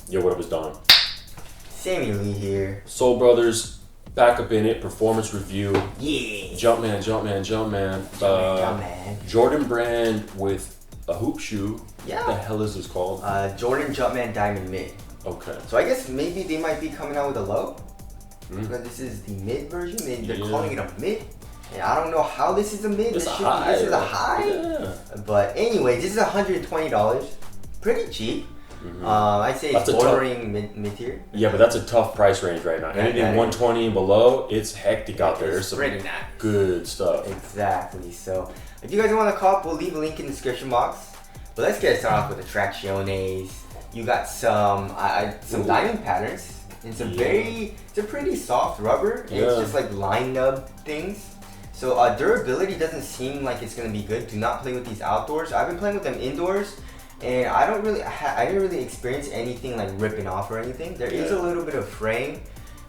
Yo, what up, is Don? Sammy Lee here. Soul Brothers, back up in it, performance review. Yeah. Jumpman. Jumpman. Jordan brand with a hoop shoe. Yeah. What the hell is this called? Jordan Jumpman Diamond Mid. Okay. So I guess maybe they might be coming out with a low. But this is the mid version. They're calling it a mid. And I don't know how this is a mid. This is a a high. Yeah. But anyway, this is $120. Pretty cheap. I'd say it's bordering mid tier. Yeah, but that's a tough price range right now. Anything 120 and below, it's hectic out there. There's some pretty nice. Good stuff. Exactly. So if you guys want to cop, we'll leave a link in the description box. But let's get started off with the Tracciones. You got some diamond patterns. It's a pretty soft rubber. Yeah. It's just like line nub things. So durability doesn't seem like it's gonna be good. Do not play with these outdoors. I've been playing with them indoors, and I didn't really experience anything like ripping off or anything. There is a little bit of fraying,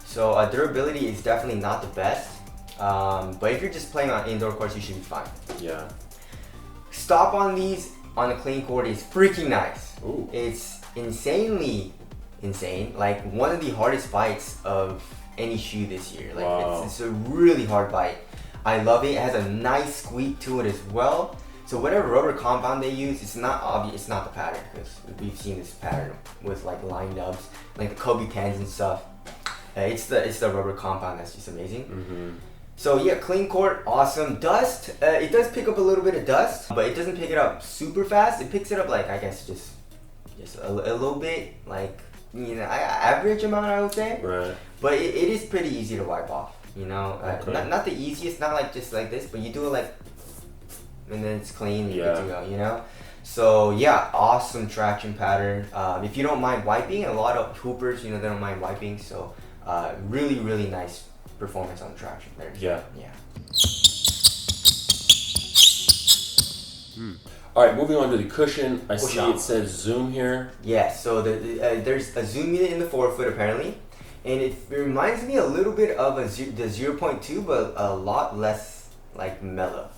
so durability is definitely not the best. But if you're just playing on indoor courts, you should be fine. Yeah. Stop on these on a clean court is freaking nice. Ooh. It's insanely insane. Like one of the hardest bites of any shoe this year. Like it's a really hard bite. I love it. It has a nice squeak to it as well. So whatever rubber compound they use, it's not obvious. It's not the pattern, because we've seen this pattern with like line nubs, like the Kobe cans and stuff. It's the rubber compound that's just amazing. So yeah, clean court, awesome. Dust, it does pick up a little bit of dust, but it doesn't pick it up super fast. It picks it up like, I guess, just a little bit, like, you know, average amount, I would say. Right. But it is pretty easy to wipe off, you know. Okay. Not the easiest, not like just like this, but you do it like, and then it's clean and you're good to go, you know. So yeah, awesome traction pattern. If you don't mind wiping, a lot of hoopers, you know, they don't mind wiping. So really, really nice performance on the traction there. Yeah. Yeah. All right, moving on to the cushion. I see it says zoom here. Yeah, so there's a zoom unit in the forefoot apparently, and it reminds me a little bit of the 0.2, but a lot less like mellow,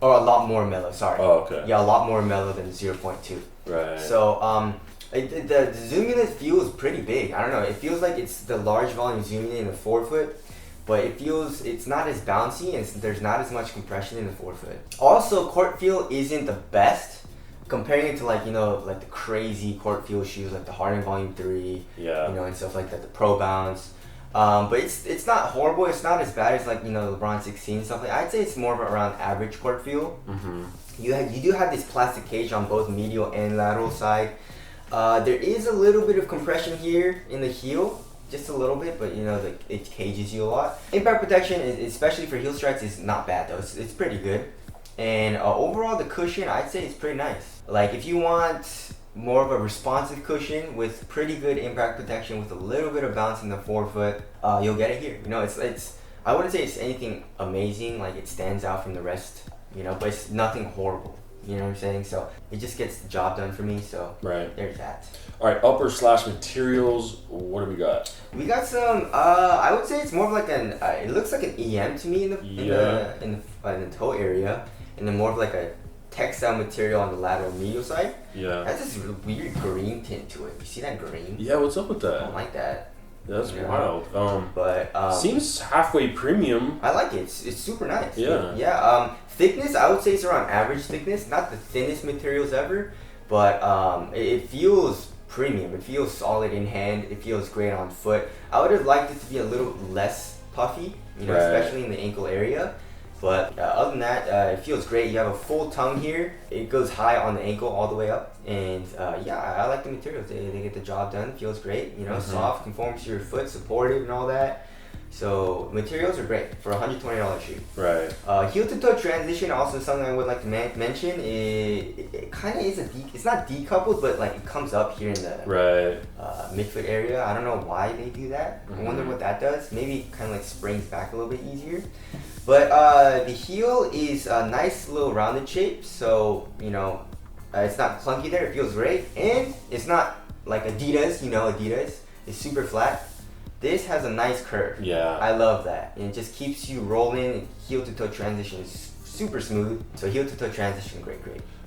or a lot more mellow. Sorry. Oh, okay. Yeah, a lot more mellow than 0.2. Right. So the zoom unit feels pretty big. I don't know. It feels like it's the large volume zoom unit in the forefoot. But it's not as bouncy, and there's not as much compression in the forefoot. Also, court feel isn't the best. Comparing it to like, you know, like the crazy court feel shoes like the Harden Volume 3, you know, and stuff like that, the Pro Bounce. But it's not horrible. It's not as bad as like, you know, LeBron 16 and stuff like that. I'd say it's more of around average court feel. You do have this plastic cage on both medial and lateral side. There is a little bit of compression here in the heel. Just a little bit, but you know, it cages you a lot. Impact protection, especially for heel strikes, is not bad though. It's pretty good. And overall, the cushion, I'd say it's pretty nice. Like if you want more of a responsive cushion with pretty good impact protection with a little bit of bounce in the forefoot, you'll get it here. You know, it's I wouldn't say it's anything amazing, like it stands out from the rest, you know, but it's nothing horrible. You know what I'm saying? So it just gets the job done for me. So there's that. All right, upper / materials. What do we got? We got some. I would say it's more of like an. It looks like an EM to me in the toe area, and then more of like a textile material on the lateral medial side. Yeah. It has this weird green tint to it. You see that green? Yeah. What's up with that? I don't like that. That's wild. But seems halfway premium. I like it. It's super nice. Yeah. Yeah. Thickness, I would say it's around average thickness. Not the thinnest materials ever, but it feels premium. It feels solid in hand. It feels great on foot. I would have liked it to be a little less puffy, you know, especially in the ankle area. But other than that, it feels great. You have a full tongue here. It goes high on the ankle all the way up. And yeah, I like the materials. They get the job done. Feels great. You know, soft, conforms to your foot, supportive and all that. So materials are great for a $120 shoe. Right. Heel to toe transition, also something I would like to mention. It kind of is it's not decoupled, but like it comes up here in the midfoot area. I don't know why they do that. I wonder what that does. Maybe it kind of like springs back a little bit easier. But the heel is a nice little rounded shape, so you know it's not clunky there. It feels great, and it's not like Adidas. You know, Adidas is super flat. This has a nice curve. Yeah. I love that. And it just keeps you rolling. Heel to toe transition is super smooth. So heel to toe transition, great.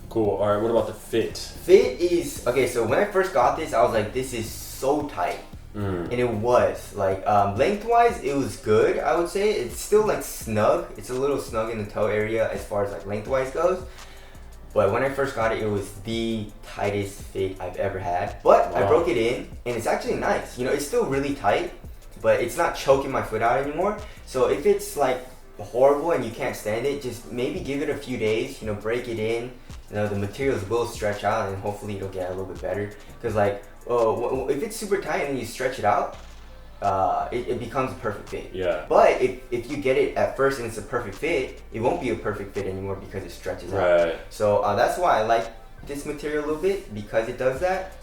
Cool. All right. What about the fit? Fit is okay. So when I first got this, I was like, this is so tight. And it was like lengthwise it was good. I would say it's still like snug. It's a little snug in the toe area as far as like lengthwise goes, but when I first got it, it was the tightest fit I've ever had. But I broke it in and it's actually nice. You know, it's still really tight, but it's not choking my foot out anymore. So if it's like horrible and you can't stand it, just maybe give it a few days, you know, break it in. You know, the materials will stretch out and hopefully it'll get a little bit better. Because like if it's super tight and then you stretch it out, it becomes a perfect fit. Yeah. But if you get it at first and it's a perfect fit, it won't be a perfect fit anymore because it stretches out. So that's why I like this material a little bit, because it does that.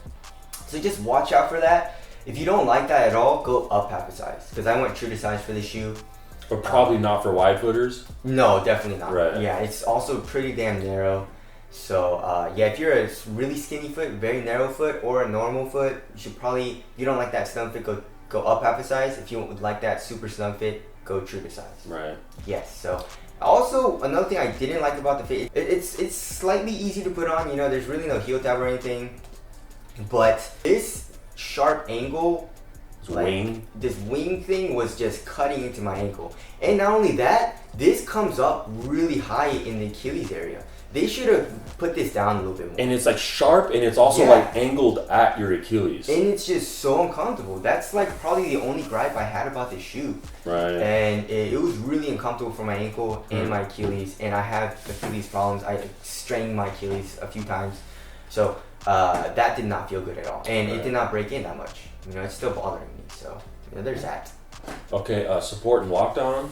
So just watch out for that. If you don't like that at all, go up half a size, because I went true to size for this shoe. But probably not for wide footers? No, definitely not. Right. Yeah, it's also pretty damn narrow. So yeah, if you're a really skinny foot, very narrow foot, or a normal foot, you should probably, if you don't like that snug fit, go up half a size. If you would like that super snug fit, go true to size. Right. Yes. So also another thing I didn't like about the fit, it's slightly easy to put on. You know, there's really no heel tab or anything, but this sharp angle, this wing thing was just cutting into my ankle. And not only that, this comes up really high in the Achilles area. They should have put this down a little bit more. And it's like sharp, and it's also like angled at your Achilles. And it's just so uncomfortable. That's like probably the only gripe I had about this shoe. Right. And it was really uncomfortable for my ankle and my Achilles. And I have Achilles problems. I strained my Achilles a few times. So that did not feel good at all. And it did not break in that much. You know, it's still bothering me. So you know, there's that. Okay, support and lockdown.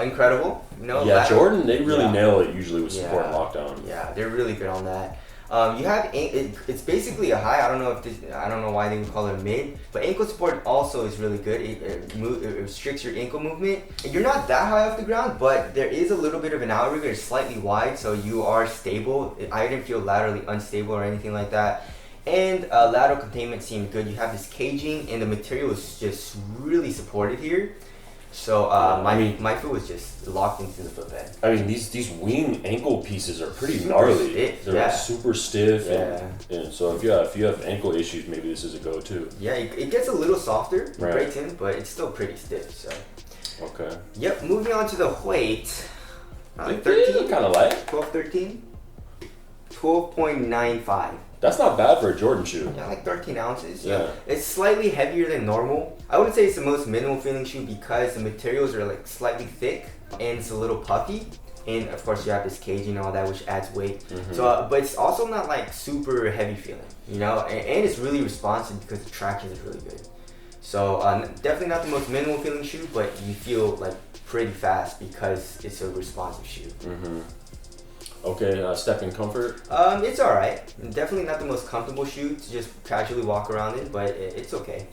Incredible. You know, yeah, Jordan, they really nail it usually with support and lockdown. Yeah, they're really good on that. You have it's basically a high. I don't know why they would call it a mid, but ankle support also is really good. It restricts your ankle movement. You're not that high off the ground, but there is a little bit of an outrigger. It's slightly wide, so you are stable. I didn't feel laterally unstable or anything like that. And lateral containment seemed good. You have this caging, and the material is just really supported here. So my foot was just locked into the footbed. I mean, these wing ankle pieces are pretty gnarly. Stiff, They're like super stiff. Yeah. And so if you have ankle issues, maybe this is a go-to. Yeah, it gets a little softer, it breaks in, but it's still pretty stiff. So. Okay. Yep. Moving on to the weight. 13, kind of light. 12, 13. 12.95. That's not bad for a Jordan shoe. Yeah, like 13 ounces. Yeah. It's slightly heavier than normal. I wouldn't say it's the most minimal feeling shoe because the materials are like slightly thick and it's a little puffy. And of course you have this caging and all that, which adds weight. So, but it's also not like super heavy feeling, you know? And it's really responsive because the traction is really good. So definitely not the most minimal feeling shoe, but you feel like pretty fast because it's a responsive shoe. Okay, step in comfort? It's alright. Definitely not the most comfortable shoe to just casually walk around in, but it's okay.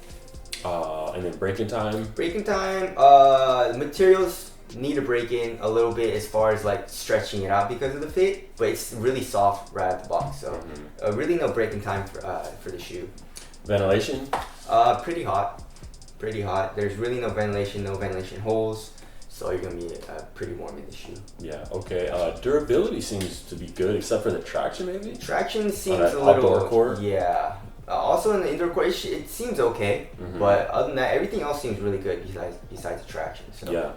And then break-in time? Break-in time, the materials need to break in a little bit as far as like stretching it out because of the fit, but it's really soft right out the box, so really no break-in time for the shoe. Ventilation? Pretty hot. Pretty hot. There's really no ventilation holes. So you're going to be pretty warm in the shoe. Yeah, okay. Durability seems to be good, except for the traction, maybe? Traction seems a little... outdoor court? Yeah. Also in the indoor court, it seems okay. But other than that, everything else seems really good besides the traction. So. Yeah.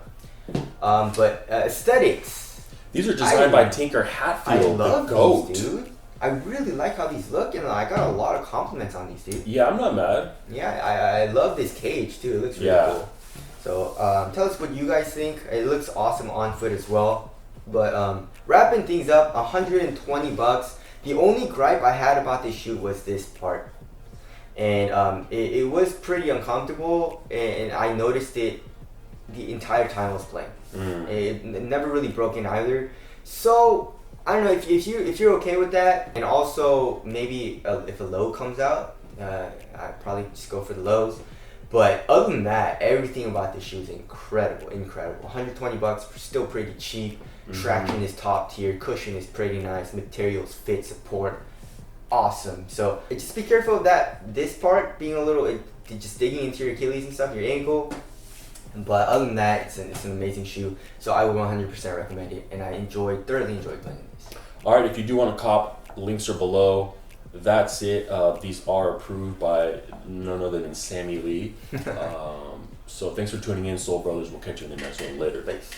But aesthetics. These are designed by Tinker Hatfield. I love these, dude. I really like how these look, and I got a lot of compliments on these, dude. Yeah, I'm not mad. Yeah, I love this cage, too. It looks really cool. So tell us what you guys think. It looks awesome on foot as well. But wrapping things up, $120. The only gripe I had about this shoe was this part. And it was pretty uncomfortable, and I noticed it the entire time I was playing. It never really broke in either. So I don't know if you're okay with that, and also maybe if a low comes out, I'd probably just go for the lows. But other than that, everything about this shoe is incredible. $120, still pretty cheap. Traction is top tier. Cushion is pretty nice. Materials, fit, support, awesome. So just be careful of that. This part being a little, just digging into your Achilles and stuff, your ankle. But other than that, it's an amazing shoe. So I would 100% recommend it, and I thoroughly enjoyed playing this. All right, if you do want to cop Links are below. That's it. These are approved by none other than Sammy Lee. So thanks for tuning in, Soul Brothers. We'll catch you in the next one later. Thanks.